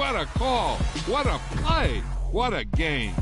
What a call! What a play! What a game!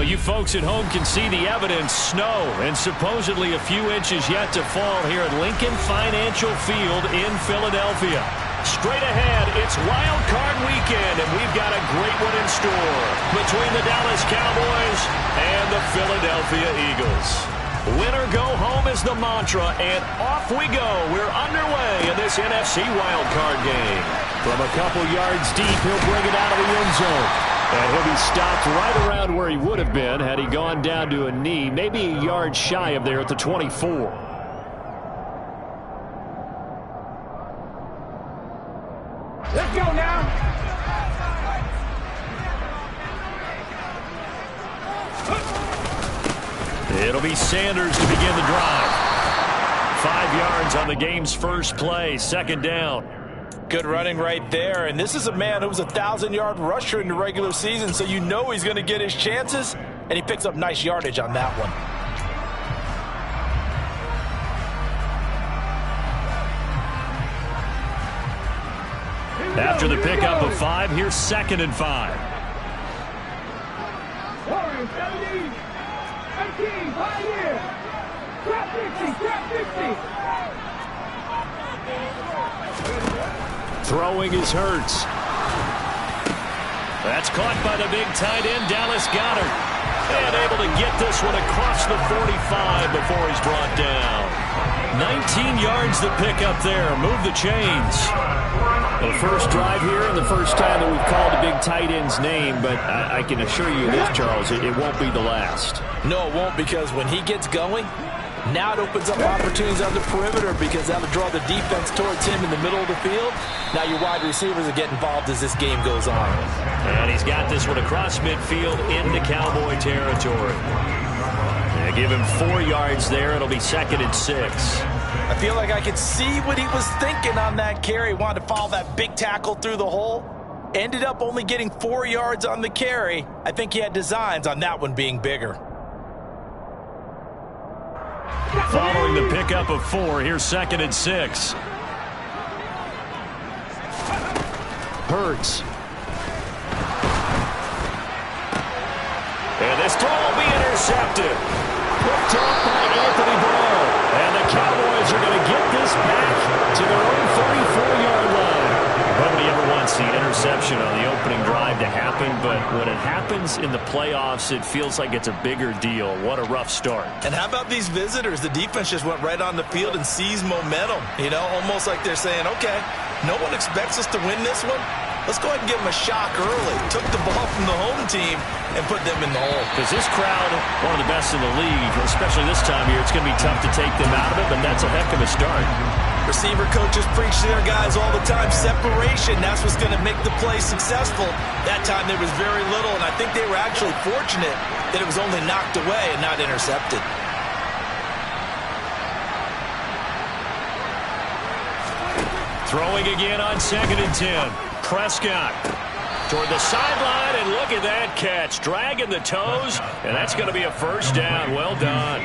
you folks at home can see the evidence. Snow and supposedly a few inches yet to fall here at Lincoln Financial Field in Philadelphia. Straight ahead, it's Wild Card Weekend, and we've got a great one in store between the Dallas Cowboys and the Philadelphia Eagles. Winner go home is the mantra, and off we go. We're underway in this NFC Wild Card game. From a couple yards deep, he'll bring it out of the end zone. And he'll be stopped right around where he would have been had he gone down to a knee, maybe a yard shy of there at the 24. Let's go now. It'll be Sanders to begin the drive. 5 yards on the game's first play, second down. Good running right there, and this is a man who was a 1,000-yard rusher in the regular season, so you know he's going to get his chances, and he picks up nice yardage on that one. After the pickup of 5, here's 2nd and 5. 17, 18, 5 years. Grab 50, grab 50. Throwing is Hurts. That's caught by the big tight end, Dallas Goedert. And able to get this one across the 45 before he's brought down. 19 yards to pick up there. Move the chains. The first drive here and the first time that we've called a big tight end's name, but I can assure you this, Charles, it won't be the last. No, it won't, because when he gets going, now it opens up opportunities on the perimeter because that'll draw the defense towards him in the middle of the field. Now your wide receivers will get involved as this game goes on. And he's got this one across midfield into Cowboy territory. They give him 4 yards there. It'll be 2nd and 6. I feel like I could see what he was thinking on that carry. Wanted to follow that big tackle through the hole. Ended up only getting 4 yards on the carry. I think he had designs on that one being bigger. Following the pickup of 4, here's 2nd and 6. Hurts. And this throw will be intercepted. Picked up by Anthony Barr. And the Cowboys are going to get this back to their own 34-yard line. Nobody ever wants the interception on the opening drive to happen, but when it happens in the playoffs, it feels like it's a bigger deal. What a rough start. And how about these visitors? The defense just went right on the field and seized momentum. You know, almost like they're saying, okay, no one expects us to win this one. Let's go ahead and give them a shock early. Took the ball from the home team and put them in the hole. Because this crowd, one of the best in the league, especially this time of year, it's going to be tough to take them out of it, but that's a heck of a start. Receiver coaches preach to their guys all the time. Separation, that's what's going to make the play successful. That time there was very little, and I think they were actually fortunate that it was only knocked away and not intercepted. Throwing again on 2nd and 10. Prescott toward the sideline, and look at that catch. Dragging the toes, and that's going to be a first down. Well done.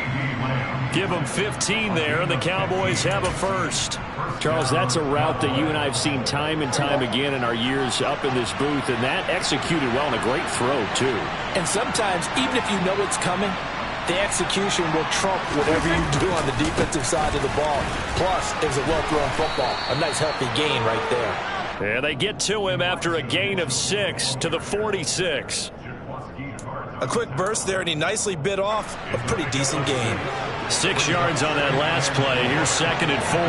Give them 15 there, and the Cowboys have a first. Charles, that's a route that you and I have seen time and time again in our years up in this booth, and that executed well and a great throw, too. And sometimes, even if you know it's coming, the execution will trump whatever you do on the defensive side of the ball. Plus, it was a well-thrown football. A nice, healthy gain right there. And they get to him after a gain of 6 to the 46. A quick burst there, and he nicely bit off a pretty decent gain. 6 yards on that last play. Here's 2nd and 4.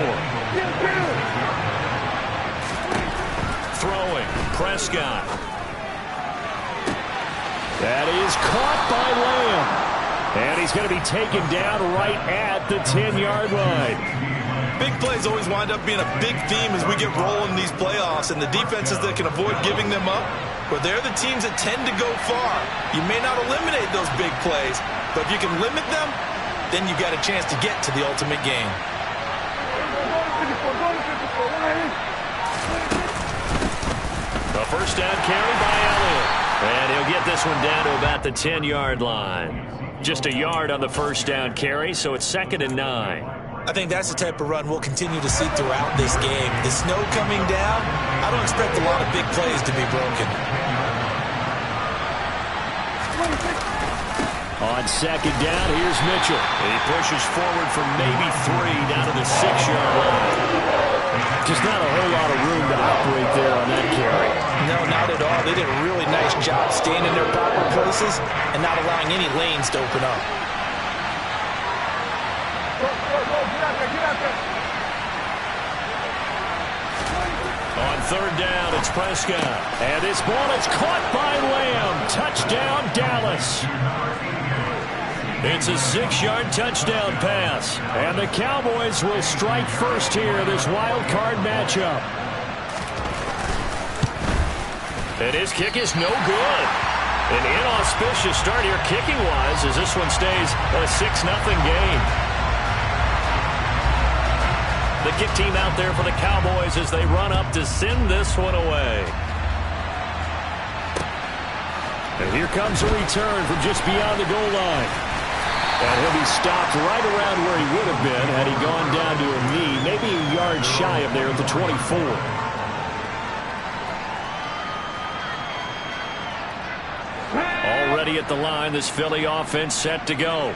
Throwing. Prescott. That is caught by Lamb. And he's going to be taken down right at the 10-yard line. Big plays always wind up being a big theme as we get rolling in these playoffs, and the defenses that can avoid giving them up, but they're the teams that tend to go far. You may not eliminate those big plays, but if you can limit them, then you got a chance to get to the ultimate game. A first down carry by Elliott. And he'll get this one down to about the 10-yard line. Just a yard on the first down carry, so it's 2nd and 9. I think that's the type of run we'll continue to see throughout this game. The snow coming down, I don't expect a lot of big plays to be broken. On second down, here's Mitchell. He pushes forward for maybe 3 down to the 6-yard line. Just not a whole lot of room to operate there on that carry. No, not at all. They did a really nice job staying in their proper places and not allowing any lanes to open up. On third down, it's Prescott. And this ball is caught by Lamb. Touchdown, Dallas. It's a 6-yard touchdown pass. And the Cowboys will strike first here, this wild card matchup. And his kick is no good. An inauspicious start here kicking-wise as this one stays a 6-0 game. The kick team out there for the Cowboys as they run up to send this one away. And here comes a return from just beyond the goal line. And he'll be stopped right around where he would have been had he gone down to a knee, maybe a yard shy of there at the 24. Already at the line, this Philly offense set to go.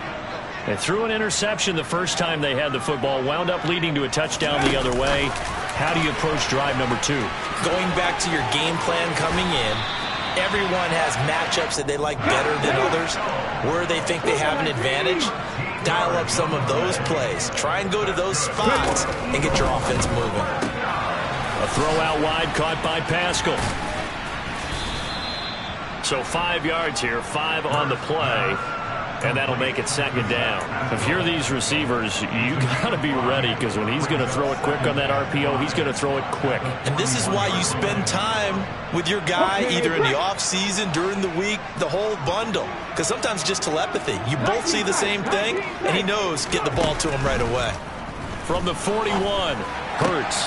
They threw an interception the first time they had the football, wound up leading to a touchdown the other way. How do you approach drive number 2? Going back to your game plan coming in, everyone has matchups that they like better than others, where they think they have an advantage. Dial up some of those plays. Try and go to those spots and get your offense moving. A throw out wide caught by Pascal. So 5 yards here, 5 on the play. And that'll make it second down. If you're these receivers, you got to be ready because when he's going to throw it quick on that RPO, he's going to throw it quick. And this is why you spend time with your guy either in the offseason, during the week, the whole bundle. Because sometimes just telepathy. You both see the same thing, and he knows get the ball to him right away. From the 41, Hurts.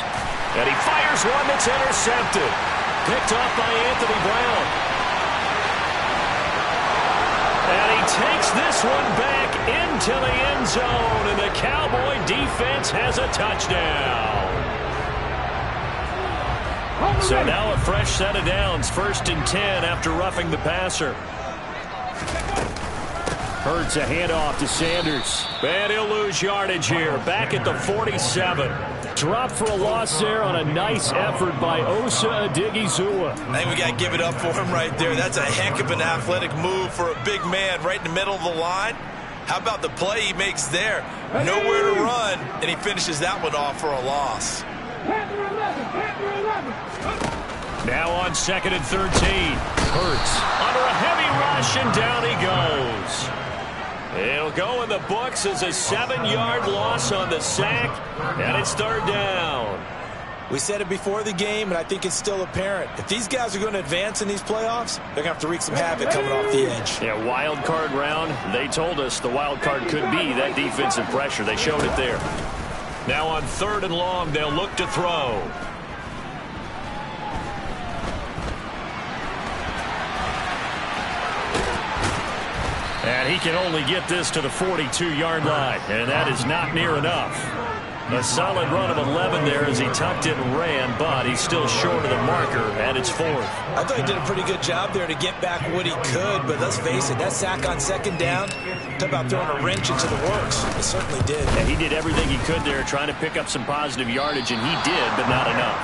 And he fires one that's intercepted. Picked off by Anthony Brown. And he takes this one back into the end zone, and the Cowboy defense has a touchdown. So now a fresh set of downs, 1st and 10 after roughing the passer. Hurts a handoff to Sanders. And he'll lose yardage here, back at the 47. Drop for a loss there on a nice effort by Osa Odighizuwa. I think we got to give it up for him right there. That's a heck of an athletic move for a big man right in the middle of the line. How about the play he makes there? Nowhere to run, and he finishes that one off for a loss. Now on 2nd and 13. Hurts under a heavy rush, and down he goes. It'll go in the books as a 7-yard loss on the sack, and it's 3rd down. We said it before the game, and I think it's still apparent. If these guys are going to advance in these playoffs, they're going to have to wreak some havoc coming off the edge. Yeah, wild card round. They told us the wild card could be that defensive pressure. They showed it there. Now on 3rd and long, they'll look to throw. And he can only get this to the 42-yard line, and that is not near enough. A solid run of 11 there as he tucked it and ran, but he's still short of the marker, and it's 4th. I thought he did a pretty good job there to get back what he could, but let's face it, that sack on 2nd down, talk about throwing a wrench into the works. It certainly did. And he did everything he could there trying to pick up some positive yardage, and he did, but not enough.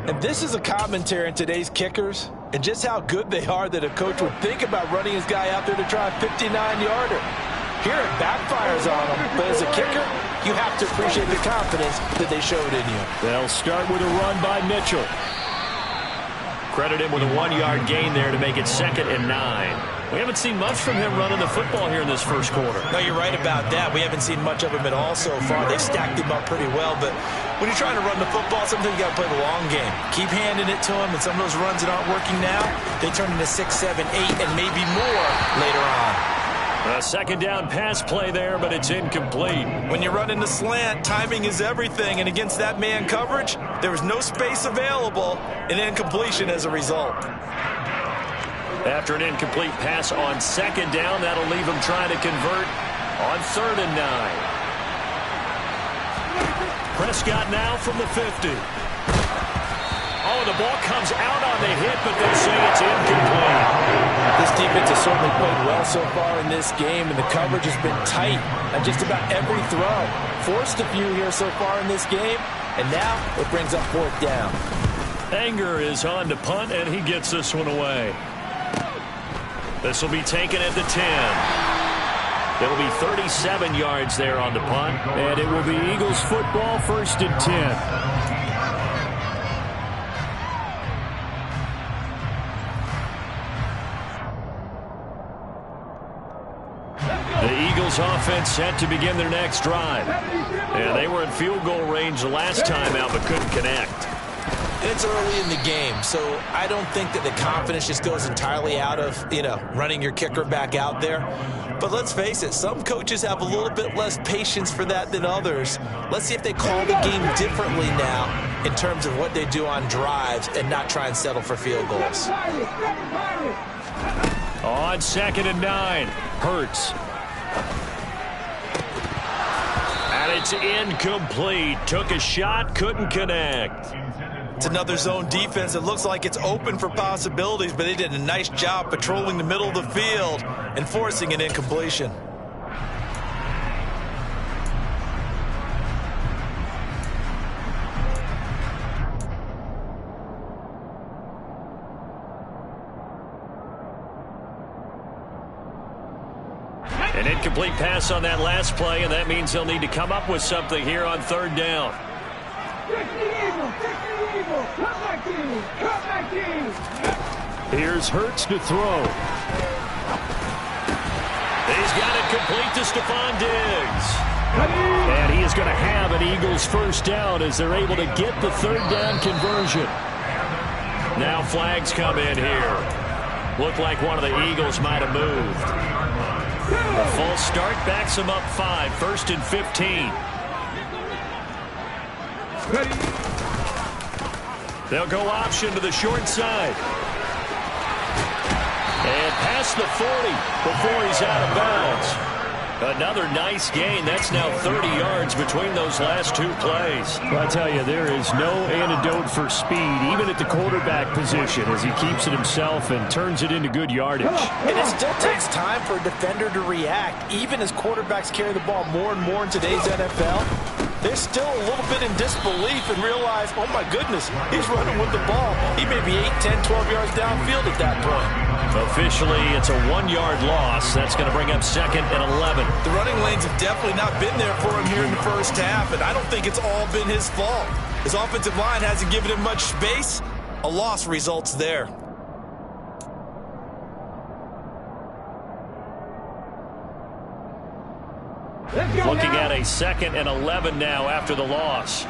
And this is a commentary on today's kickers and just how good they are that a coach would think about running his guy out there to try a 59-yarder. Here it backfires on him, but as a kicker, you have to appreciate the confidence that they showed in you. They'll start with a run by Mitchell. Credit him with a 1-yard gain there to make it 2nd and 9. We haven't seen much from him running the football here in this first quarter. No, you're right about that. We haven't seen much of him at all so far. They've stacked him up pretty well, but when you're trying to run the football, sometimes you got to play the long game. Keep handing it to him, and some of those runs that aren't working now, they turn into 6, 7, 8, and maybe more later on. A 2nd down pass play there, but it's incomplete. When you're running the slant, timing is everything, and against that man coverage, there was no space available, and incompletion as a result. After an incomplete pass on 2nd down, that'll leave him trying to convert on 3rd and 9. Prescott now from the 50. Oh, The ball comes out on the hit, but they say it's incomplete. This defense has certainly played well so far in this game, and the coverage has been tight on just about every throw. Forced a few here so far in this game, and now it brings up fourth down. Anger is on to punt, and he gets this one away. This will be taken at the 10. It'll be 37 yards there on the punt, and it will be Eagles football, 1st and 10. The Eagles offense set to begin their next drive. And they were in field goal range the last time out, but couldn't connect. It's early in the game, so I don't think that the confidence just goes entirely out of, running your kicker back out there. But let's face it, some coaches have a little bit less patience for that than others. Let's see if they call the game differently now in terms of what they do on drives and not try and settle for field goals. On 2nd and 9, Hurts. And it's incomplete. Took a shot, couldn't connect. It's another zone defense. It looks like it's open for possibilities, but they did a nice job patrolling the middle of the field and forcing an incompletion. An incomplete pass on that last play, and that means they'll need to come up with something here on 3rd down. Here's Hurts to throw. He's got it complete to Stephon Diggs. And he is going to have an Eagles 1st down as they're able to get the 3rd down conversion. Now flags come in here. Looked like one of the Eagles might have moved. A false start backs them up 5, 1st and 15. They'll go option to the short side. And past the 40 before he's out of bounds. Another nice gain. That's now 30 yards between those last 2 plays. Well, I tell you, there is no antidote for speed, even at the quarterback position, as he keeps it himself and turns it into good yardage. And it still takes time for a defender to react. Even as quarterbacks carry the ball more and more in today's NFL, they're still a little bit in disbelief and realize, oh my goodness, he's running with the ball. He may be 8, 10, 12 yards downfield at that point. Officially, it's a 1-yard loss. That's going to bring up 2nd and 11. The running lanes have definitely not been there for him here in the first half, and I don't think it's all been his fault. His offensive line hasn't given him much space. A loss results there. Looking at a 2nd and 11 now after the loss.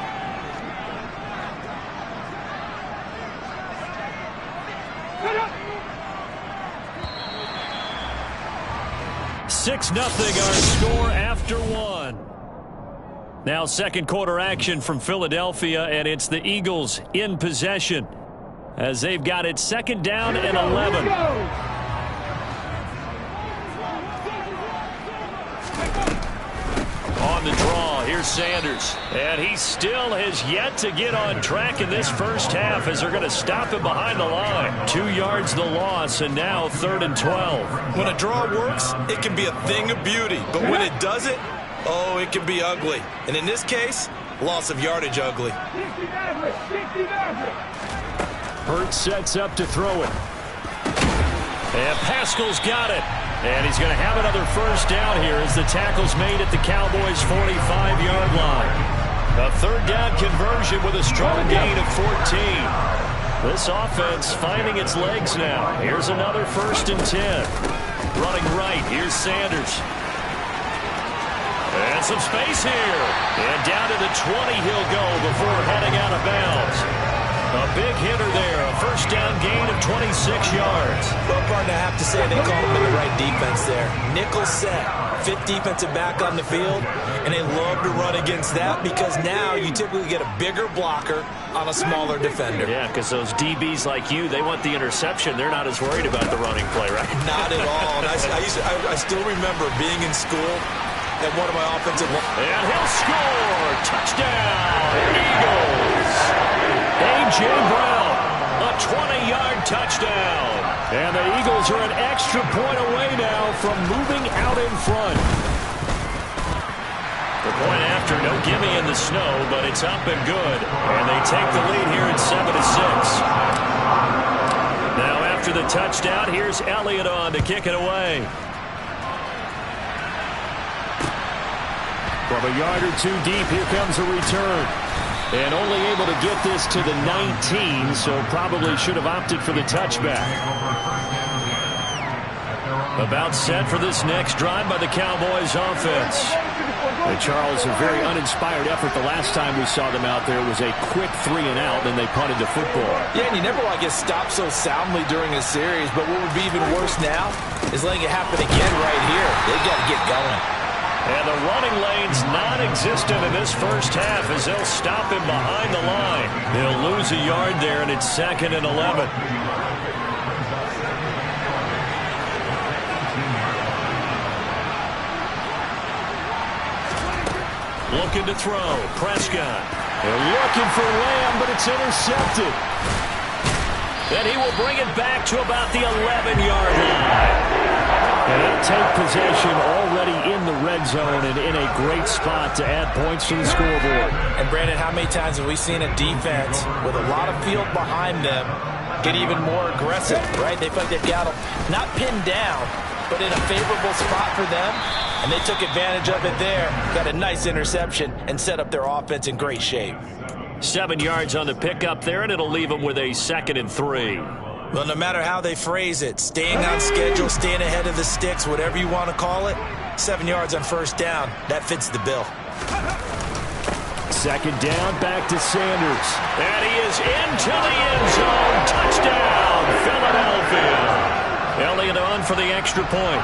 Six 0 our score after 1. Now 2nd quarter action from Philadelphia, and it's the Eagles in possession as they've got it 2nd down and 11. On the draw, here's Sanders. And he still has yet to get on track in this first half as they're going to stop him behind the line. 2 yards the loss, and now 3rd and 12. When a draw works, it can be a thing of beauty. But when it doesn't, oh, it can be ugly. And in this case, loss of yardage ugly. Hurts sets up to throw it. And Pascal's got it. And he's going to have another first down here as the tackle's made at the Cowboys' 45-yard line. A 3rd down conversion with a strong gain of 14. This offense finding its legs now. Here's another 1st and 10. Running right, here's Sanders. And some space here. And down to the 20 he'll go before heading out of bounds. A big hitter there, a 1st down gain of 26 yards. Well, partner, I have to say they called him in the right defense there. Nickel set, 5th defensive back on the field, and they love to run against that because now you typically get a bigger blocker on a smaller defender. Yeah, because those DBs like you, they want the interception. They're not as worried about the running play, right? Not at all. And I still remember being in school at one of my offensive lines. And he'll score! Touchdown, Eagles! A.J. Brown A 20-yard touchdown. And the Eagles are an extra point away now from moving out in front. The point after, no gimme in the snow, but it's up and good. And they take the lead here at 7-6. Now after the touchdown, here's Elliott on to kick it away. From a yard or two deep, here comes a return. And only able to get this to the 19, so probably should have opted for the touchback. About set for this next drive by the Cowboys offense. And Charles, a very uninspired effort the last time we saw them out there. It was a quick 3-and-out, and they punted the football. Yeah, and you never want to get stopped so soundly during a series, but what would be even worse now is letting it happen again right here. They've got to get going. And the running lane's non-existent in this first half as they'll stop him behind the line. They'll lose a yard there, and it's 2nd and 11. Looking to throw. Prescott. They're looking for Lamb, but it's intercepted. And he will bring it back to about the 11-yard line. And they'll take possession already in the red zone and in a great spot to add points to the scoreboard. And, Brandon, how many times have we seen a defense with a lot of field behind them get even more aggressive, right? They feel like they've got them not pinned down, but in a favorable spot for them, and they took advantage of it there, got a nice interception, and set up their offense in great shape. 7 yards on the pickup there, and it'll leave them with a 2nd and 3. Well, no matter how they phrase it, staying on schedule, staying ahead of the sticks, whatever you want to call it, 7 yards on first down, that fits the bill. 2nd down, back to Sanders. And he is into the end zone. Touchdown, Philadelphia. Elliott on for the extra point.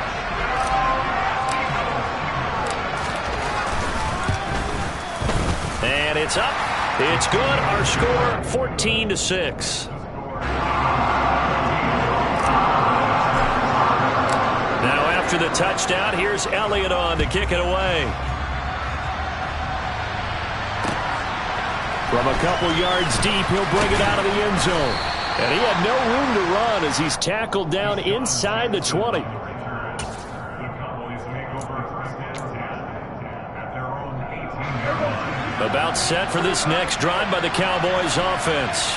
And it's up. It's good. Our score, 14-6. Now after the touchdown, here's Elliott on to kick it away. From a couple yards deep, he'll bring it out of the end zone. And he had no room to run as he's tackled down inside the 20. About set for this next drive by the Cowboys offense.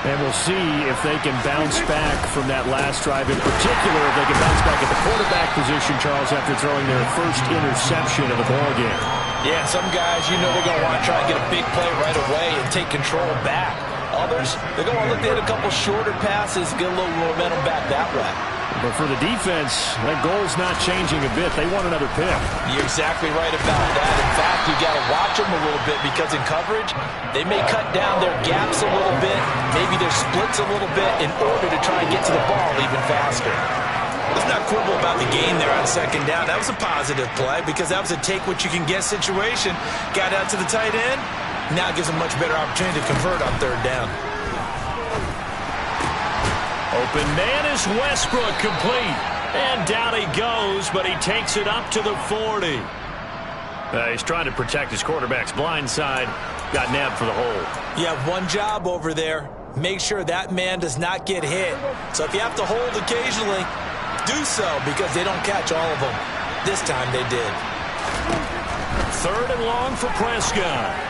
And we'll see if they can bounce back from that last drive. In particular, if they can bounce back at the quarterback position, Charles, after throwing their first interception of the ballgame. Yeah, some guys, you know they're going to want to try and get a big play right away and take control back. Others, they're going to look at a couple shorter passes, get a little momentum back that way. But for the defense, that goal's not changing a bit. They want another pick. You're exactly right about that. In fact, you got to watch them a little bit because in coverage, they may cut down their gaps a little bit, maybe their splits a little bit in order to try and get to the ball even faster. Let's not quibble about the gain there on 2nd down. That was a positive play because that was a take-what-you-can-get situation. Got out to the tight end. Now it gives them much better opportunity to convert on 3rd down. Open man is Westbrook, complete. And down he goes, but he takes it up to the 40. He's trying to protect his quarterback's blind side. Got nabbed for the hole. You have one job over there. Make sure that man does not get hit. So if you have to hold occasionally, do so because they don't catch all of them. This time they did. 3rd and long for Prescott.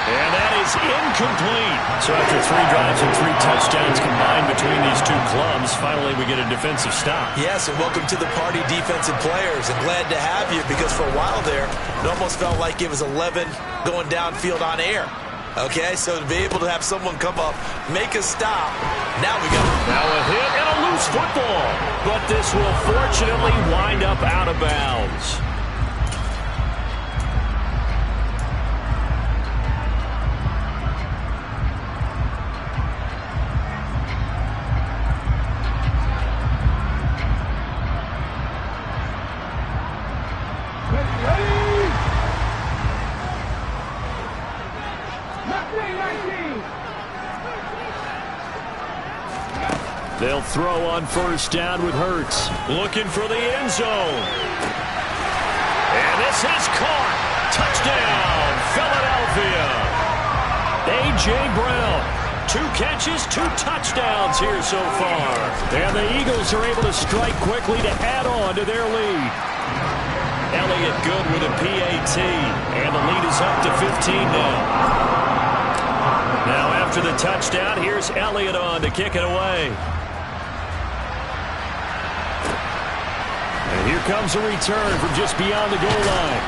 And that is incomplete. So after 3 drives and 3 touchdowns combined between these two clubs, finally we get a defensive stop. Yes, and welcome to the party, defensive players. And glad to have you because for a while there, it almost felt like it was 11 going downfield on air. Okay, so to be able to have someone come up, make a stop, now we go. Now a hit and a loose football. But this will fortunately wind up out of bounds. They'll throw on 1st down with Hurts. Looking for the end zone. And this is caught. Touchdown, Philadelphia. A.J. Brown. 2 catches, 2 touchdowns here so far. And the Eagles are able to strike quickly to add on to their lead. Elliott good with a PAT, and the lead is up to 15 now. Now after the touchdown, here's Elliott on to kick it away. And here comes a return from just beyond the goal line.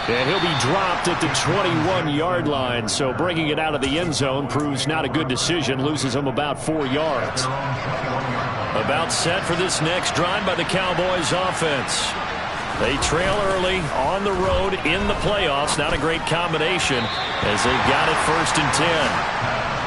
And he'll be dropped at the 21-yard line, so bringing it out of the end zone proves not a good decision, loses him about 4 yards. About set for this next drive by the Cowboys offense. They trail early on the road in the playoffs. Not a great combination as they've got it 1st and 10.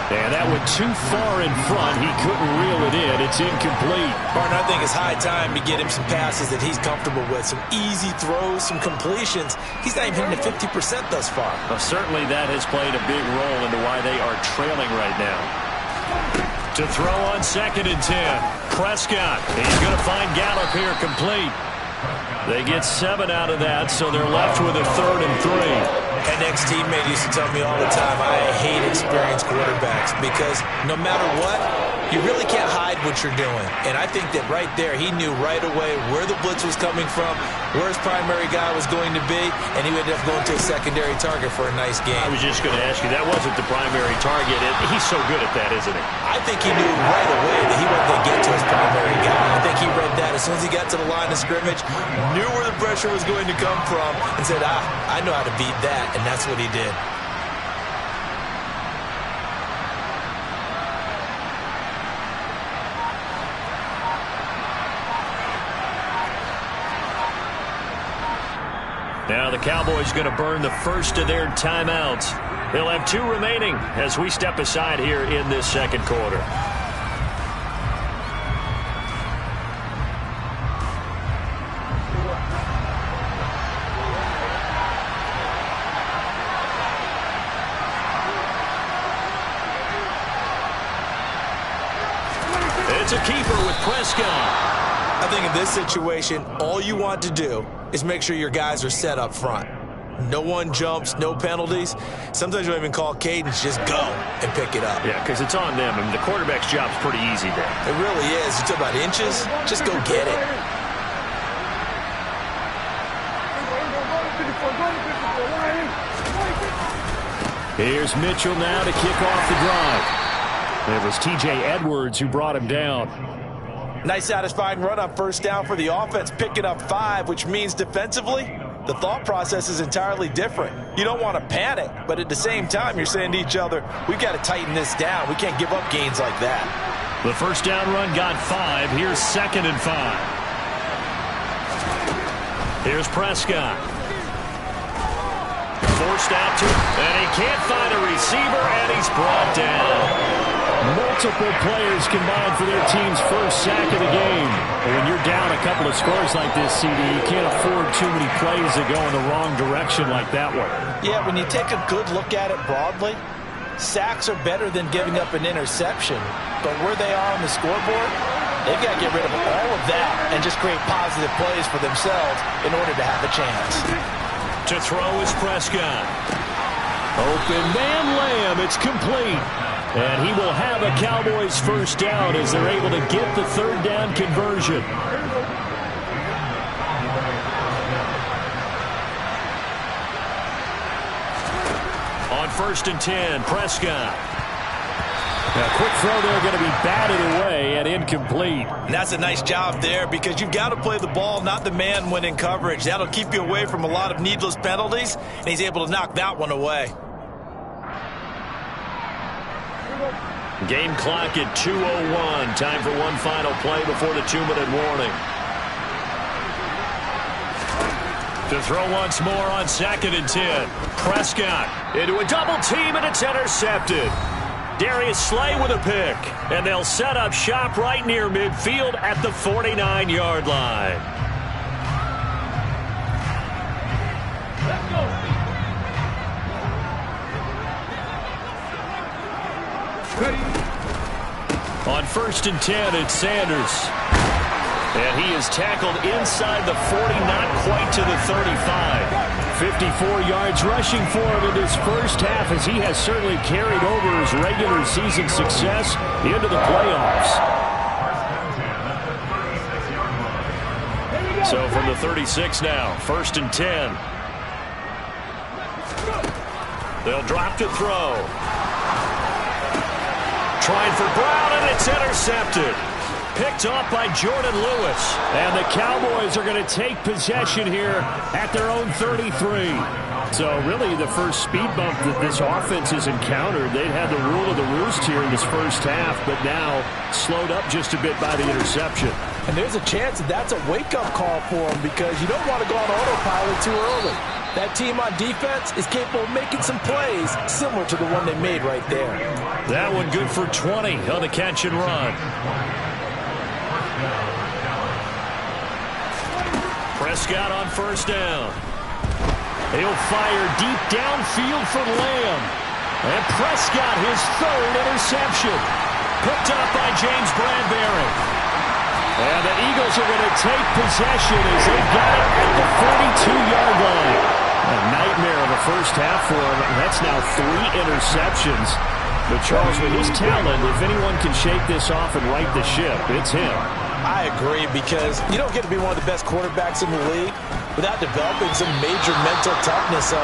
And that went too far in front. He couldn't reel it in. It's incomplete. Partner, I think it's high time to get him some passes that he's comfortable with. Some easy throws, some completions. He's not even hitting the 50% thus far. Well, certainly that has played a big role into why they are trailing right now. To throw on 2nd and 10. Prescott. He's going to find Gallup here complete. They get 7 out of that, so they're left with a 3rd and 3. An ex-teammate used to tell me all the time, I hate experienced quarterbacks because no matter what, you really can't hide what you're doing. And I think that right there, he knew right away where the blitz was coming from, where his primary guy was going to be, and he would end up going to a secondary target for a nice game. I was just going to ask you, that wasn't the primary target. He's so good at that, isn't he? I think he knew right away that he wasn't going to get to his primary guy. I think he read that as soon as he got to the line of scrimmage, knew where the pressure was going to come from, and said, I know how to beat that, and that's what he did. Now the Cowboys going to burn the first of their timeouts. They'll have 2 remaining as we step aside here in this 2nd quarter. It's a keeper with Prescott. I think in this situation, all you want to do is make sure your guys are set up front. No one jumps, no penalties. Sometimes you don't even call cadence, just go and pick it up. Yeah, because it's on them. I mean, the quarterback's job's pretty easy there. It really is. You talk about inches, just go get it. Here's Mitchell now to kick off the drive. It was T.J. Edwards who brought him down. Nice satisfying run on 1st down for the offense, picking up 5, which means defensively, the thought process is entirely different. You don't want to panic, but at the same time, you're saying to each other, we've got to tighten this down. We can't give up gains like that. The 1st down run got 5. Here's 2nd and 5. Here's Prescott. Forced out to him, and he can't find a receiver, and he's brought down. Multiple players combined for their team's 1st sack of the game. And when you're down a couple of scores like this, CD, you can't afford too many plays that go in the wrong direction like that one. Yeah, when you take a good look at it broadly, sacks are better than giving up an interception. But where they are on the scoreboard, they've got to get rid of all of that and just create positive plays for themselves in order to have a chance. To throw is Prescott. Open man Lamb. It's complete. And he will have a Cowboys 1st down as they're able to get the 3rd down conversion. On 1st and 10, Prescott. A quick throw there going to be batted away and incomplete. And that's a nice job there because you've got to play the ball, not the man when in coverage. That'll keep you away from a lot of needless penalties, and he's able to knock that one away. Game clock at 2:01. Time for one final play before the 2-minute warning. To throw once more on 2nd and 10. Prescott into a double team, and it's intercepted. Darius Slay with a pick, and they'll set up shop right near midfield at the 49-yard line. On 1st and 10, it's Sanders. And he is tackled inside the 40, not quite to the 35. 54 yards rushing for him in his first half, as he has certainly carried over his regular season success into the playoffs. So from the 36 now, 1st and 10. They'll drop to throw. Trying for Brown, and it's intercepted. Picked off by Jordan Lewis. And the Cowboys are going to take possession here at their own 33. So really the first speed bump that this offense has encountered. They'd had the rule of the roost here in this first half, but now slowed up just a bit by the interception. And there's a chance that that's a wake-up call for them, because you don't want to go on autopilot too early. That team on defense is capable of making some plays similar to the one they made right there. That one good for 20 on the catch and run. Prescott on 1st down. He'll fire deep downfield for Lamb. And Prescott, his 3rd interception. Picked up by James Bradbury. And the Eagles are going to take possession as they got it at the 42-yard line. A nightmare of a first half for him. That's now 3 interceptions. But Charles, with his talent, if anyone can shake this off and right the ship, it's him. I agree, because you don't get to be one of the best quarterbacks in the league without developing some major mental toughness. So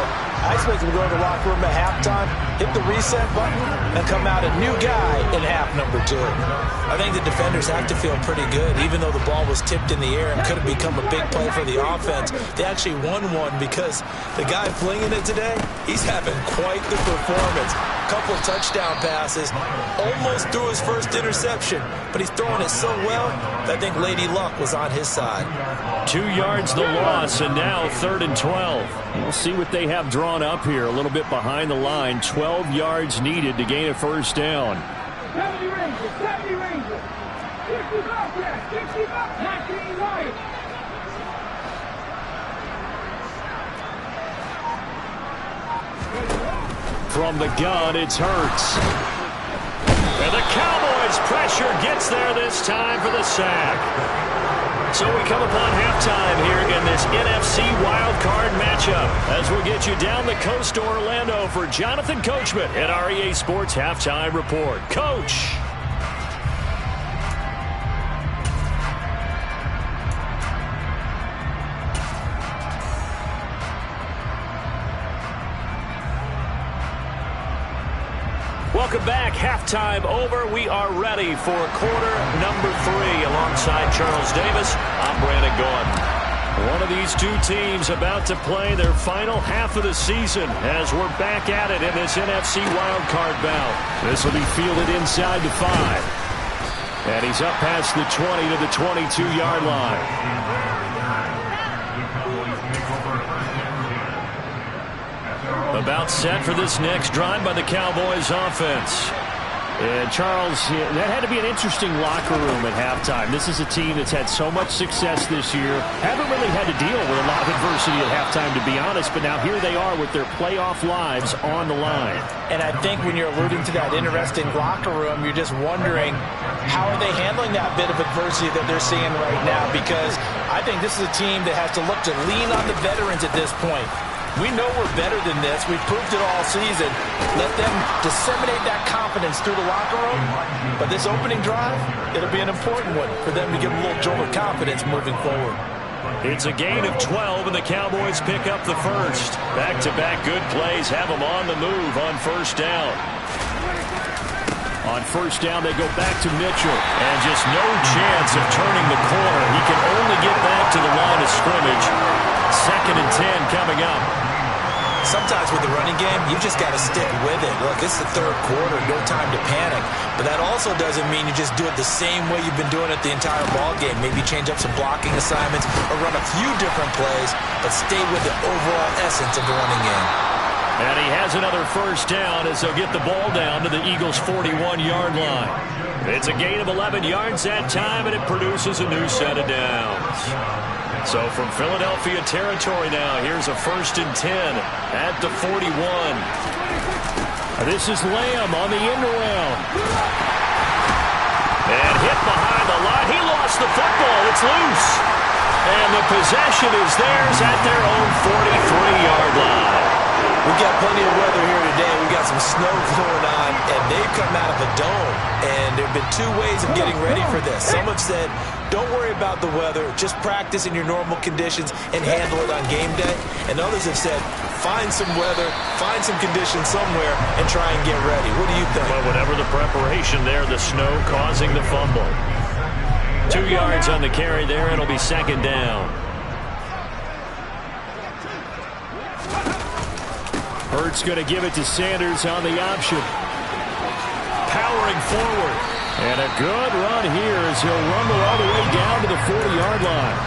I expect him to go to the locker room at halftime, hit the reset button, and come out a new guy in half number 2. I think the defenders have to feel pretty good. Even though the ball was tipped in the air and could have become a big play for the offense, they actually won one, because the guy flinging it today, he's having quite the performance. Couple of touchdown passes, almost threw his first interception, but he's throwing it so well that I think Lady Luck was on his side. 2 yards the loss, and now 3rd and 12. We'll see what they have drawn up here, a little bit behind the line. 12 yards needed to gain a 1st down. 70 Rangers, 70 Rangers. 60 Bobcats, 60 Bobcats, 19 Lions. From the gun, it's Hurts. And the Cowboys' pressure gets there this time for the sack. So we come upon halftime here in this NFC wildcard matchup, as we'll get you down the coast to Orlando for Jonathan Coachman at our EA Sports Halftime Report. Coach. Welcome back. Halftime over. We are ready for quarter number 3. Alongside Charles Davis, I'm Brandon Gordon. One of these two teams about to play their final half of the season as we're back at it in this NFC wildcard bout. This will be fielded inside the 5. And he's up past the 20 to the 22-yard line. About set for this next drive by the Cowboys offense. And Charles, that had to be an interesting locker room at halftime. This is a team that's had so much success this year. Haven't really had to deal with a lot of adversity at halftime, to be honest, but now here they are with their playoff lives on the line. And I think when you're alluding to that interesting locker room, you're just wondering, how are they handling that bit of adversity that they're seeing right now? Because I think this is a team that has to look to lean on the veterans at this point. We know we're better than this. We've proved it all season. Let them disseminate that confidence through the locker room. But this opening drive, it'll be an important one for them to give a little jolt of confidence moving forward. It's a gain of 12, and the Cowboys pick up the first. Back-to-back good plays have them on the move on 1st down. On 1st down, they go back to Mitchell. And just no chance of turning the corner. He can only get back to the line of scrimmage. 2nd and 10 coming up. Sometimes with the running game, you just got to stick with it. Look, it's the 3rd quarter, no time to panic. But that also doesn't mean you just do it the same way you've been doing it the entire ball game. Maybe change up some blocking assignments or run a few different plays, but stay with the overall essence of the running game. And he has another 1st down as they'll get the ball down to the Eagles' 41-yard line. It's a gain of 11 yards that time, and it produces a new set of downs. So from Philadelphia territory now, here's a 1st and 10 at the 41. This is Lamb on the end around. And hit behind the line. He lost the football. It's loose. And the possession is theirs at their own 43-yard line. We've got plenty of weather here today. We've got some snow going on, and they've come out of a dome. And there have been two ways of getting ready for this. Some have said, don't worry about the weather. Just practice in your normal conditions and handle it on game day. And others have said, find some weather, find some conditions somewhere, and try and get ready. What do you think? Well, whatever the preparation there, the snow causing the fumble. 2 yards on the carry there. It'll be second down. Hurts going to give it to Sanders on the option. Powering forward. And a good run here as he'll rumble all the way down to the 40-yard line.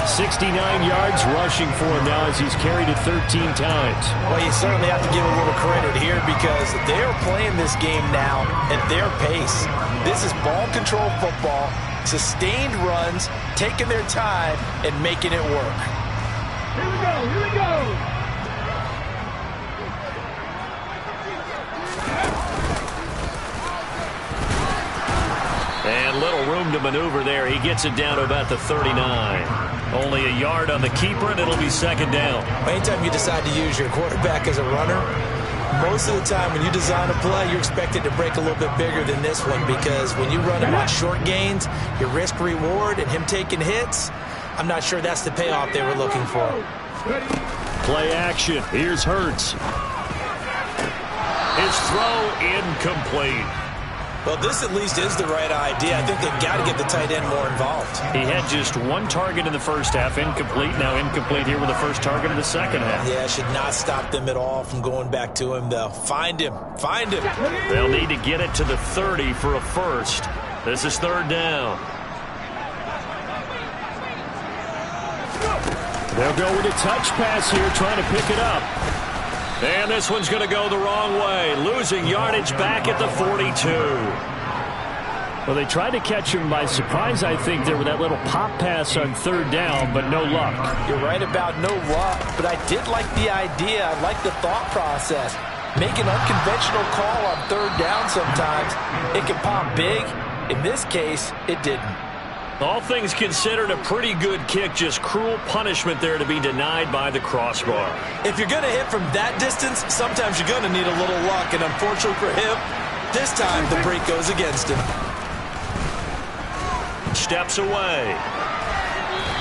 69 yards rushing for him now as he's carried it 13 times. Well, you certainly have to give a little credit here because they're playing this game now at their pace. This is ball control football, sustained runs, taking their time, and making it work. Here we go, here we go. And little room to maneuver there. He gets it down to about the 39. Only a yard on the keeper, and it'll be second down. Anytime you decide to use your quarterback as a runner, most of the time when you design a play, you're expected to break a little bit bigger than this one because when you run him on short gains, your risk-reward and him taking hits, I'm not sure that's the payoff they were looking for. Play action. Here's Hurts. His throw incomplete. Well, this at least is the right idea. I think they've got to get the tight end more involved. He had just one target in the first half, incomplete. Now incomplete here with the first target in the second half. Yeah, should not stop them at all from going back to him, though. Find him. Find him. They'll need to get it to the 30 for a first. This is third down. They'll go with a touch pass here, trying to pick it up. And this one's going to go the wrong way, losing yardage back at the 42. Well, they tried to catch him by surprise, I think, there with that little pop pass on third down, but no luck. You're right about no luck, but I did like the idea. I like the thought process. Make an unconventional call on third down sometimes. It can pop big. In this case, it didn't. All things considered, a pretty good kick, just cruel punishment there to be denied by the crossbar. If you're going to hit from that distance, sometimes you're going to need a little luck, and unfortunately for him, this time the break goes against him. Steps away.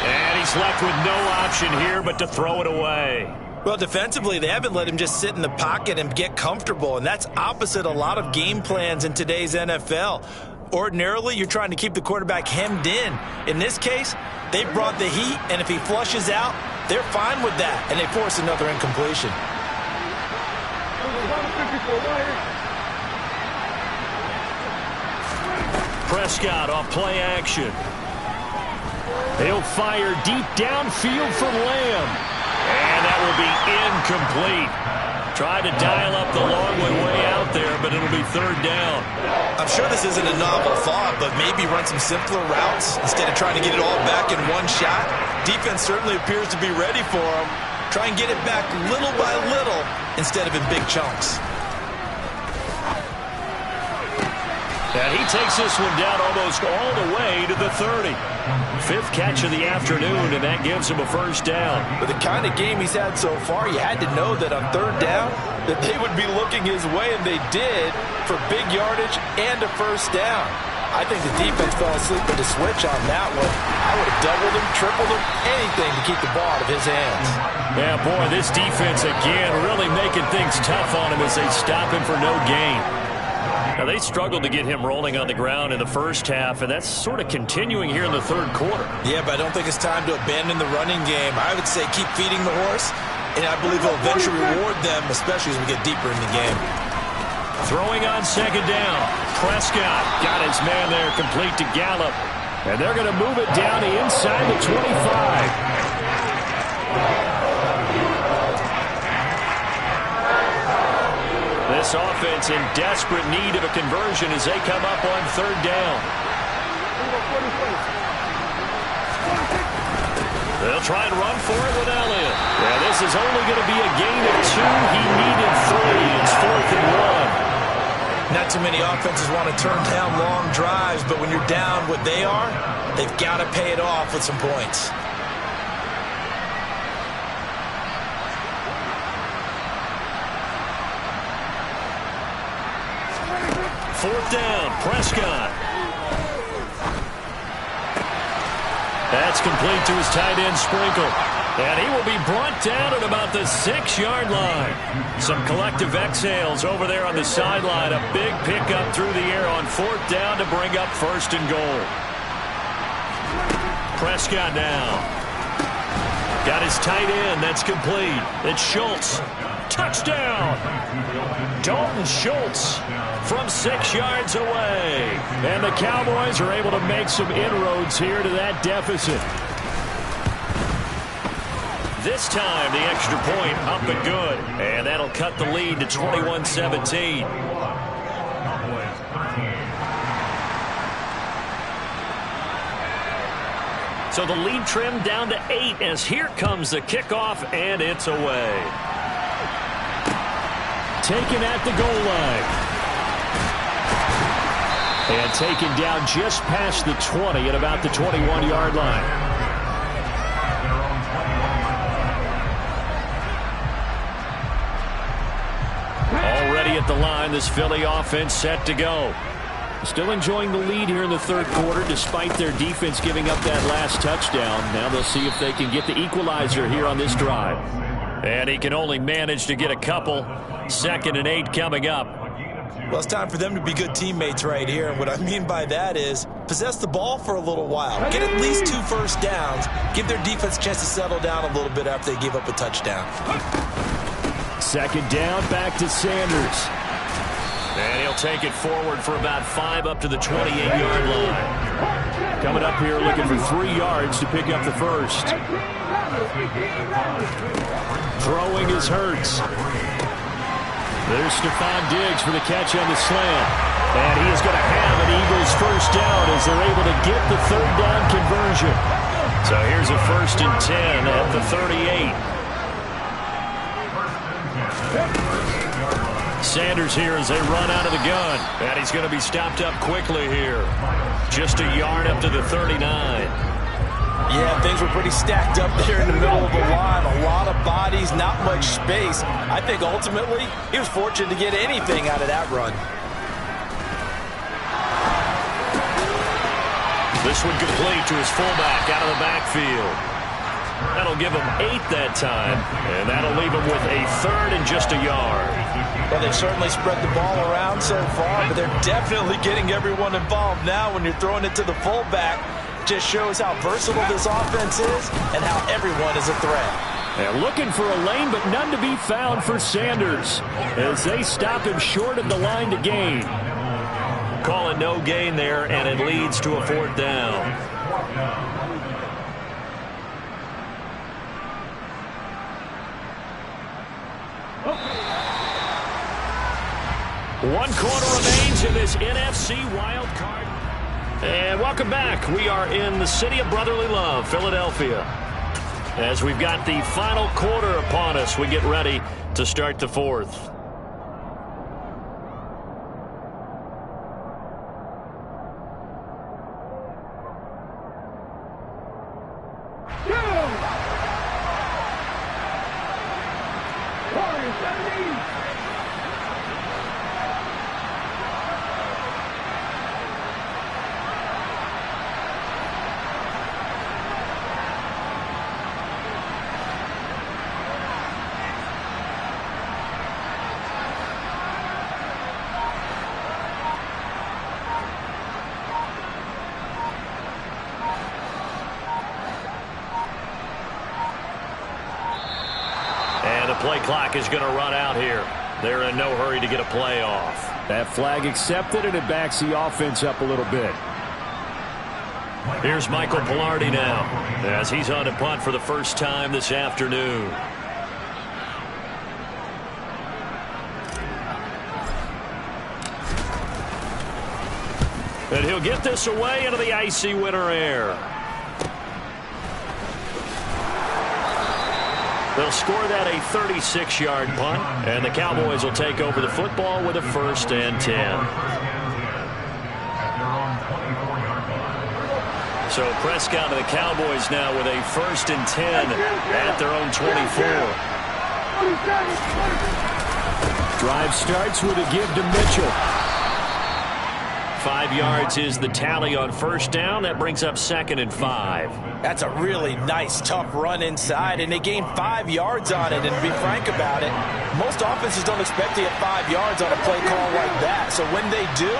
And he's left with no option here but to throw it away. Well, defensively, they haven't let him just sit in the pocket and get comfortable, and that's opposite a lot of game plans in today's NFL. Ordinarily, you're trying to keep the quarterback hemmed in. In this case, they brought the heat, and if he flushes out, they're fine with that, and they force another incompletion. Prescott off play action. He'll fire deep downfield from Lamb. And that will be incomplete. Tried to dial up the long way out there, but it'll be third down. I'm sure this isn't a novel thought, but maybe run some simpler routes instead of trying to get it all back in one shot. Defense certainly appears to be ready for him. Try and get it back little by little instead of in big chunks. And he takes this one down almost all the way to the 30. Fifth catch of the afternoon, and that gives him a first down. With the kind of game he's had so far, you had to know that on third down that they would be looking his way, and they did, for big yardage and a first down. I think the defense fell asleep with the switch on that one. I would have doubled him, tripled him, anything to keep the ball out of his hands. Yeah, boy, this defense again really making things tough on him as they stop him for no gain. Now, they struggled to get him rolling on the ground in the first half, and that's sort of continuing here in the third quarter. Yeah, but I don't think it's time to abandon the running game. I would say keep feeding the horse, and I believe he'll eventually reward them, especially as we get deeper in the game. Throwing on second down. Prescott got his man there complete to Gallup, and they're going to move it down to inside the 25. This offense in desperate need of a conversion as they come up on third down. They'll try and run for it with Elliott. Yeah, this is only going to be a gain of 2. He needed 3. It's 4th and 1. Not too many offenses want to turn down long drives, but when you're down what they are, they've got to pay it off with some points. 4th down. Prescott. That's complete to his tight end, Sprinkle. And he will be brought down at about the 6-yard line. Some collective exhales over there on the sideline. A big pickup through the air on 4th down to bring up 1st and goal. Prescott now. Got his tight end. That's complete. It's Schultz. Touchdown! Dalton Schultz from 6 yards away. And the Cowboys are able to make some inroads here to that deficit. This time, the extra point up and good. And that'll cut the lead to 21-17. So the lead trimmed down to 8 as here comes the kickoff, and it's away. Taken at the goal line. And taken down just past the 20 at about the 21-yard line. Already at the line, this Philly offense set to go. Still enjoying the lead here in the 3rd quarter despite their defense giving up that last touchdown. Now they'll see if they can get the equalizer here on this drive. And he can only manage to get a couple. 2nd and 8 coming up. Well, it's time for them to be good teammates right here. And what I mean by that is possess the ball for a little while. Get at least 2 first downs. Give their defense a chance to settle down a little bit after they give up a touchdown. 2nd down, back to Sanders. And he'll take it forward for about 5 up to the 28-yard line. Coming up here looking for 3 yards to pick up the 1st. Throwing is Hurts. There's Stephon Diggs for the catch on the slant. And he is going to have an Eagles 1st down as they're able to get the 3rd down conversion. So here's a 1st and 10 at the 38. Sanders here as they run out of the gun. And he's going to be stopped up quickly here. Just a yard up to the 39. Yeah, things were pretty stacked up there in the middle of the line. A lot of bodies, not much space. I think ultimately he was fortunate to get anything out of that run. This one complete to his fullback out of the backfield. That'll give him 8 that time, and that'll leave him with a 3rd and just a yard. Well, they've certainly spread the ball around so far, but they're definitely getting everyone involved now when you're throwing it to the fullback. Just shows how versatile this offense is and how everyone is a threat. And looking for a lane, but none to be found for Sanders as they stop him short of the line to gain. Call it no gain there, and it leads to a 4th down. One quarter remains in this NFC wild card. And welcome back. We are in the city of brotherly love, Philadelphia. As we've got the final quarter upon us, we get ready to start the 4th. Play clock is going to run out here. They're in no hurry to get a play off. That flag accepted, and it backs the offense up a little bit. Here's Michael Pilardi now as he's on to punt for the first time this afternoon. And he'll get this away into the icy winter air. They'll score that a 36-yard punt, and the Cowboys will take over the football with a 1st and 10. So Prescott and the Cowboys now with a 1st and 10 at their own 24. Drive starts with a give to Mitchell. 5 yards is the tally on first down. That brings up 2nd and 5. That's a really nice, tough run inside, and they gained 5 yards on it. And to be frank about it, most offenses don't expect to get 5 yards on a play call like that. So when they do,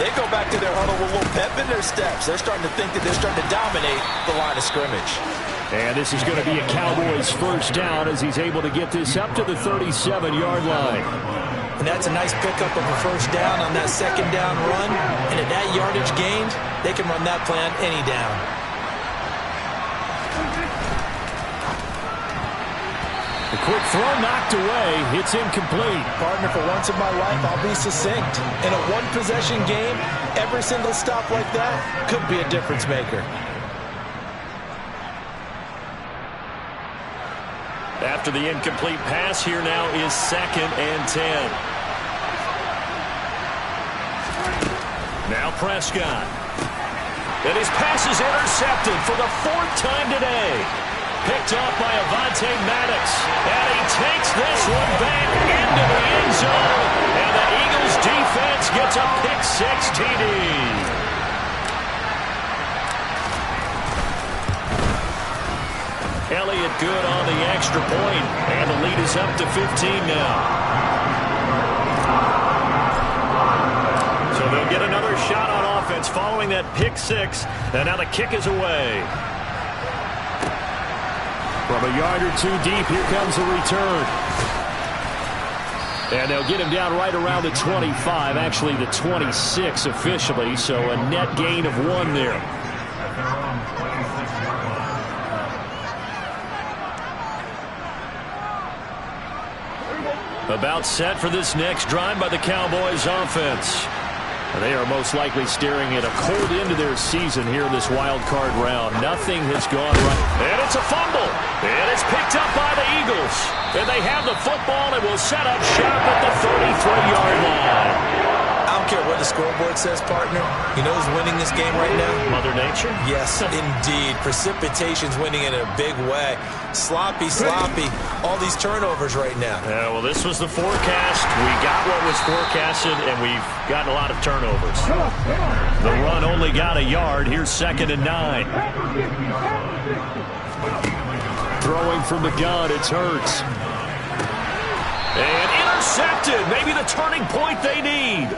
they go back to their huddle with a little pep in their steps. They're starting to think that they're starting to dominate the line of scrimmage. And this is going to be a Cowboys first down as he's able to get this up to the 37-yard line. And that's a nice pickup of a first down on that second down run. And at that yardage gained, they can run that play on any down. The quick throw knocked away. It's incomplete. Partner, for once in my life, I'll be succinct. In a one-possession game, every single stop like that could be a difference maker. After the incomplete pass, here now is 2nd and 10. Now Prescott. And his pass is intercepted for the 4th time today. Picked off by Avonte Maddox. And he takes this one back into the end zone. And the Eagles defense gets a pick-6 TD. Elliott good on the extra point, and the lead is up to 15 now. So they'll get another shot on offense following that pick-6, and now the kick is away. From a yard or two deep, here comes the return. And they'll get him down right around the 25, actually the 26 officially, so a net gain of 1 there. About set for this next drive by the Cowboys offense. They are most likely staring at a cold end to their season here in this wild card round. Nothing has gone right. And it's a fumble. And it's picked up by the Eagles. And they have the football and will set up shop at the 33-yard line. I don't care what the scoreboard says, partner. You know who's winning this game right now? Mother Nature? Yes, indeed. Precipitation's winning in a big way. Sloppy, all these turnovers right now. Yeah, well, this was the forecast. We got what was forecasted, and we've gotten a lot of turnovers. The run only got a yard. Here's 2nd and 9. Throwing from the gun, it's Hurts. And intercepted. Maybe the turning point they need.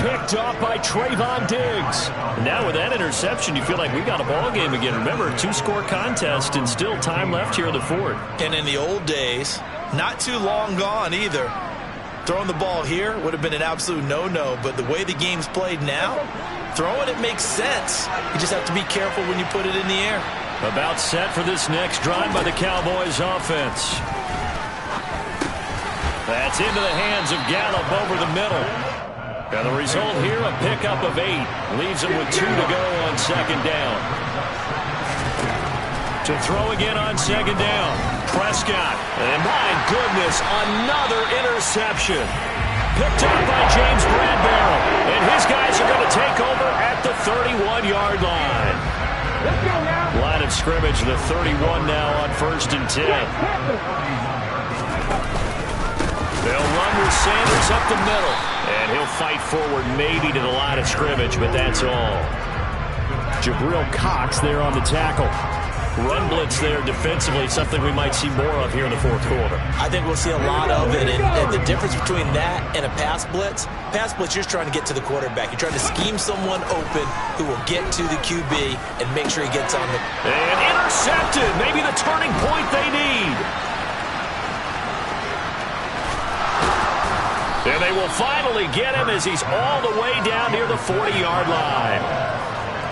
Picked off by Trayvon Diggs. Now with that interception, you feel like we got a ball game again. Remember, 2-score contest and still time left here in the 4th. And in the old days, not too long gone either, throwing the ball here would have been an absolute no-no. But the way the game's played now, throwing it makes sense. You just have to be careful when you put it in the air. About set for this next drive by the Cowboys offense. That's into the hands of Gallup over the middle. And the result here, a pickup of 8. Leaves him with 2 to go on 2nd down. To throw again on 2nd down. Prescott. And my goodness, another interception. Picked up by James Bradbury. And his guys are going to take over at the 31-yard line. Line of scrimmage, the 31 now on 1st and 10. They'll run with Sanders up the middle. And he'll fight forward maybe to the line of scrimmage, but that's all. Jabril Cox there on the tackle. Run blitz there defensively, something we might see more of here in the 4th quarter. I think we'll see a lot of it. And the difference between that and a pass blitz, you're just trying to get to the quarterback. You're trying to scheme someone open who will get to the QB and make sure he gets on the... And intercepted. Maybe the turning point they need. And they will finally get him as he's all the way down near the 40-yard line.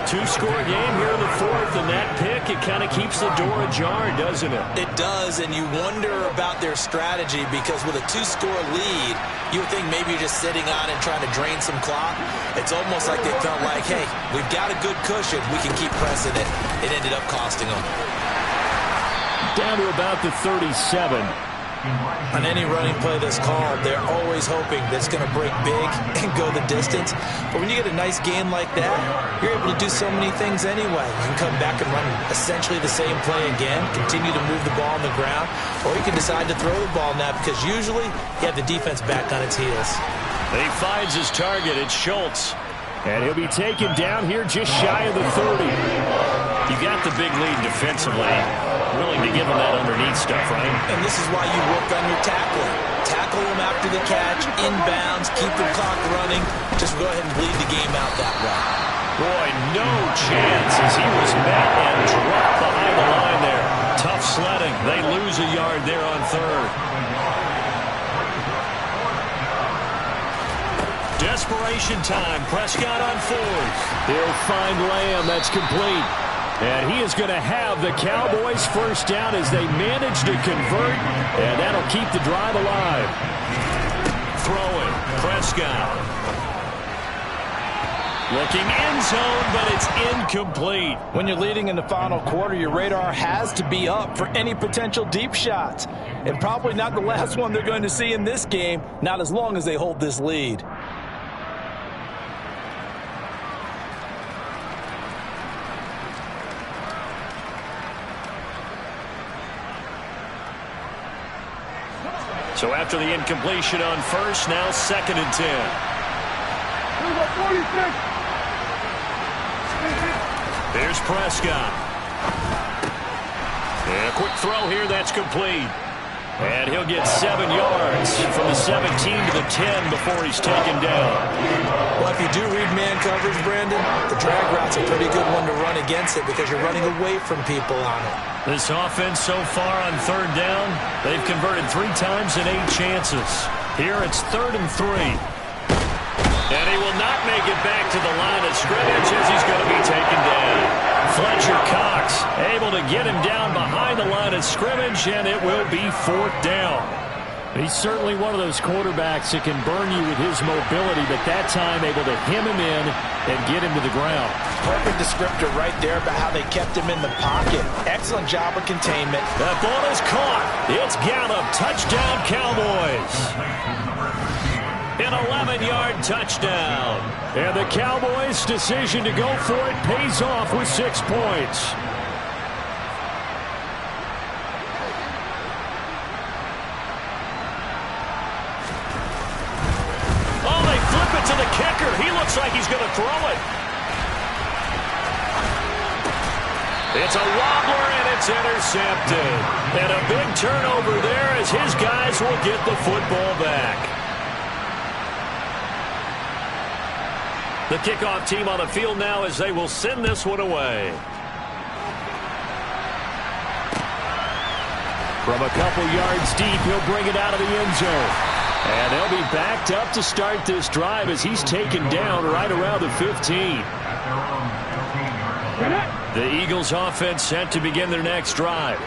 2-score game here in the 4th, and that pick, it kind of keeps the door ajar, doesn't it? It does, and you wonder about their strategy because with a 2-score lead, you would think maybe you're just sitting on it trying to drain some clock. It's almost like they felt like, hey, we've got a good cushion. We can keep pressing it. It ended up costing them. Down to about the 37. On any running play that's called, they're always hoping that it's going to break big and go the distance. But when you get a nice gain like that, you're able to do so many things anyway. You can come back and run essentially the same play again, continue to move the ball on the ground, or you can decide to throw the ball now because usually you have the defense back on its heels. He finds his target. It's Schultz. And he'll be taken down here just shy of the 30. You got the big lead defensively. Willing to give him that underneath stuff, right? And this is why you work on your tackling. Tackle him after the catch, inbounds, keep the clock running. Just go ahead and bleed the game out that way. Boy, no chance as he was met and dropped behind the line there. Tough sledding. They lose a yard there on third. Desperation time. Prescott on fourth. He'll find Lamb. That's complete. And he is going to have the Cowboys first down as they manage to convert, and that'll keep the drive alive. Throwing. Prescott. Looking end zone, but it's incomplete. When you're leading in the final quarter, your radar has to be up for any potential deep shots. And probably not the last one they're going to see in this game, not as long as they hold this lead. So after the incompletion on first, now 2nd and 10. Here's Prescott. And a quick throw here, that's complete. And he'll get 7 yards from the 17 to the 10 before he's taken down. Well, if you do read man coverage, Brandon, the drag route's a pretty good one to run against it because you're running away from people on it. This offense so far on 3rd down, they've converted 3 times in 8 chances. Here it's 3rd and 3. And he will not make it back to the line of scrimmage as he's going to be taken down. Fletcher Cox able to get him down behind the line of scrimmage, and it will be 4th down. He's certainly one of those quarterbacks that can burn you with his mobility, but that time able to hem him in and get him to the ground. Perfect descriptor right there about how they kept him in the pocket. Excellent job of containment. That ball is caught. It's Gallup. Touchdown, Cowboys. An 11-yard touchdown. And the Cowboys' decision to go for it pays off with 6 points. Oh, they flip it to the kicker. He looks like he's going to throw it. It's a wobbler, and it's intercepted. And a big turnover there as his guys will get the football back. The kickoff team on the field now as they will send this one away. From a couple yards deep, he'll bring it out of the end zone. And they'll be backed up to start this drive as he's taken down right around the 15. The Eagles offense set to begin their next drive.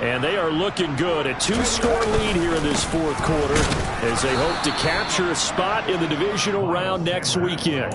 And they are looking good. A 2-score lead here in this 4th quarter as they hope to capture a spot in the divisional round next weekend.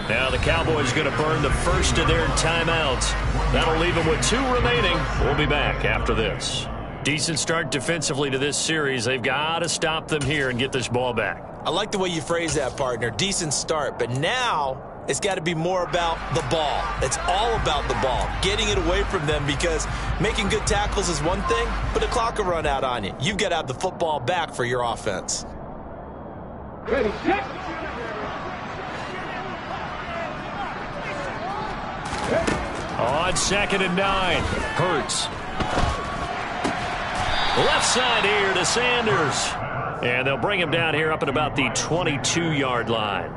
Now the Cowboys going to burn the first of their timeouts. That'll leave them with 2 remaining. We'll be back after this. Decent start defensively to this series. They've got to stop them here and get this ball back. I like the way you phrase that, partner. Decent start, but now it's got to be more about the ball. It's all about the ball, getting it away from them, because making good tackles is one thing, but the clock will run out on you. You've got to have the football back for your offense. Ready, set. On 2nd and 9, Hurts. Left side here to Sanders. And they'll bring him down here up at about the 22-yard line.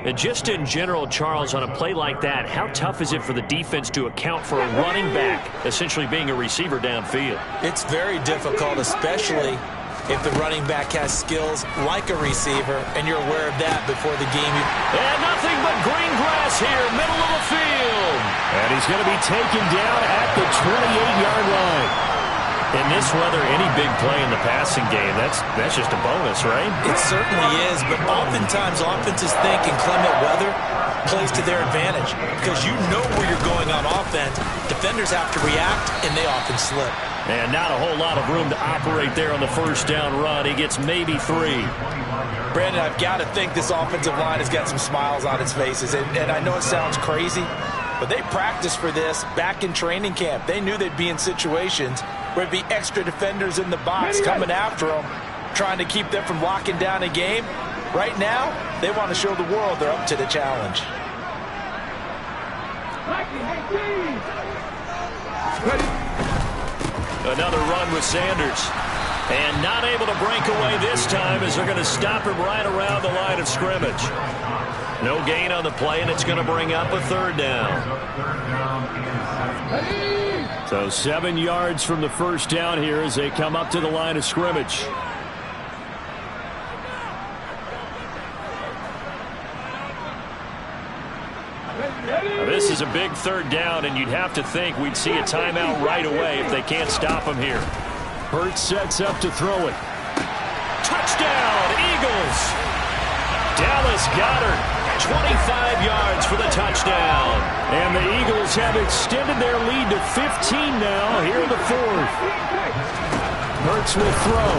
And just in general, Charles, on a play like that, how tough is it for the defense to account for a running back essentially being a receiver downfield? It's very difficult, especially if the running back has skills like a receiver, and you're aware of that before the game. And nothing but green grass here, middle of the field. And he's going to be taken down at the 28-yard line. In this weather, any big play in the passing game, that's just a bonus, right? It certainly is, but oftentimes offenses think inclement weather plays to their advantage because you know where you're going on offense. Defenders have to react, and they often slip. And not a whole lot of room to operate there on the first down run. He gets maybe 3. Brandon, I've got to think this offensive line has got some smiles on its faces. And I know it sounds crazy, but they practiced for this back in training camp. They knew they'd be in situations where there'd be extra defenders in the box coming after them, trying to keep them from locking down a game. Right now, they want to show the world they're up to the challenge. Another run with Sanders. And not able to break away this time as they're going to stop him right around the line of scrimmage. No gain on the play, and it's going to bring up a third down. So 7 yards from the first down here as they come up to the line of scrimmage. This is a big third down, and you'd have to think we'd see a timeout right away if they can't stop him here. Hurts sets up to throw it. Touchdown, Eagles! Dallas Goedert, 25 yards for the touchdown. And the Eagles have extended their lead to 15 now here in the fourth. Hurts will throw.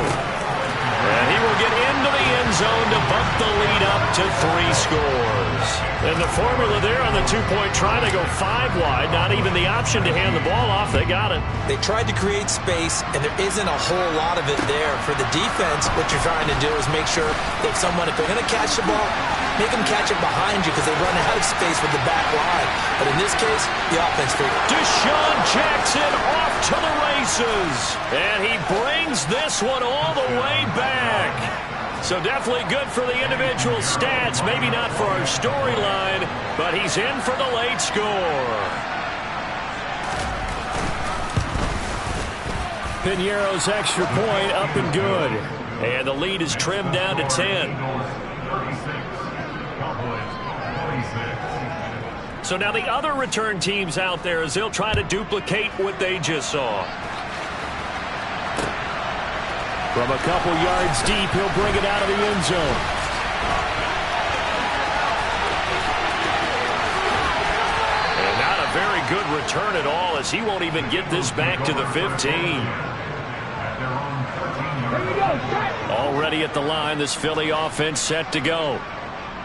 And he will get into the end zone to bump the lead up to 3 scores. And the formula there on the two-point try, they go 5 wide. Not even the option to hand the ball off. They got it. They tried to create space, and there isn't a whole lot of it there. For the defense, what you're trying to do is make sure that if they're going to catch the ball, make them catch it behind you because they run out of space with the back line. But in this case, the offense figured. Deshaun Jackson off to the races. And he brings this one all the way back. So definitely good for the individual stats. Maybe not for our storyline, but he's in for the late score. Piñeiro's extra point up and good. And the lead is trimmed down to 10. So now the other return teams out there as they'll try to duplicate what they just saw. From a couple yards deep, he'll bring it out of the end zone. And not a very good return at all as he won't even get this back to the 15. Already at the line, this Philly offense set to go.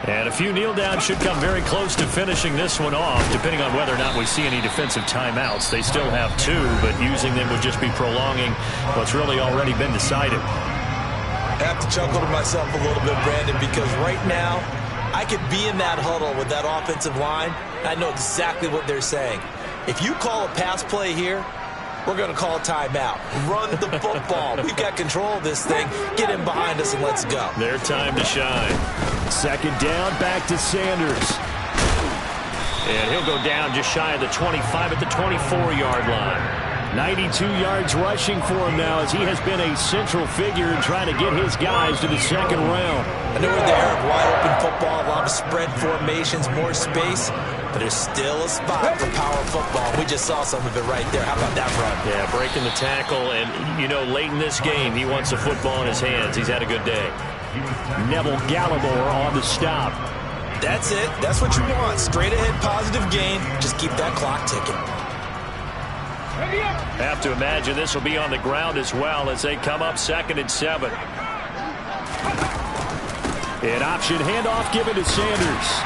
And a few kneel downs should come very close to finishing this one off, depending on whether or not we see any defensive timeouts. They still have 2, but using them would just be prolonging what's really already been decided. I have to chuckle to myself a little bit, Brandon, because right now I could be in that huddle with that offensive line, and I know exactly what they're saying. If you call a pass play here, we're going to call a timeout. Run the football. We've got control of this thing. Get in behind us and let's go. Their time to shine. Second down, back to Sanders. And he'll go down just shy of the 25 at the 24-yard line. 92 yards rushing for him now as he has been a central figure in trying to get his guys to the second round. I know we're in the era of wide-open football, a lot of spread formations, more space, but there's still a spot for power football. We just saw some of it right there. How about that run? Yeah, breaking the tackle, and, you know, late in this game, he wants the football in his hands. He's had a good day. Neville Gallimore on the stop. That's it. That's what you want. Straight ahead, positive gain. Just keep that clock ticking. Have to imagine this will be on the ground as well as they come up 2nd and 7. An option handoff given to Sanders.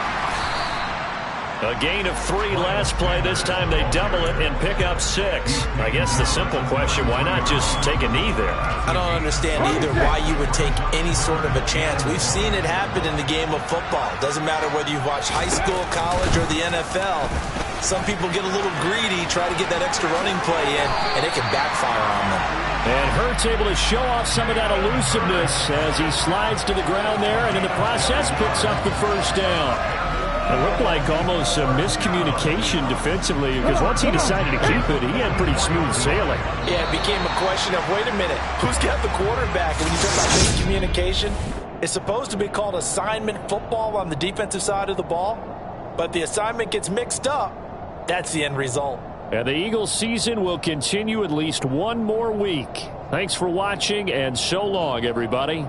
A gain of 3 last play. This time they double it and pick up 6. I guess the simple question, why not just take a knee there? I don't understand either why you would take any sort of a chance. We've seen it happen in the game of football. Doesn't matter whether you've watched high school, college, or the NFL. Some people get a little greedy, try to get that extra running play in, and it can backfire on them. And Hurts able to show off some of that elusiveness as he slides to the ground there, and in the process picks up the first down. It looked like almost a miscommunication defensively because once he decided to keep it, he had pretty smooth sailing. Yeah, it became a question of, wait a minute, who's got the quarterback? And when you talk about miscommunication, it's supposed to be called assignment football on the defensive side of the ball, but the assignment gets mixed up. That's the end result. And the Eagles season will continue at least one more week. Thanks for watching, and so long, everybody.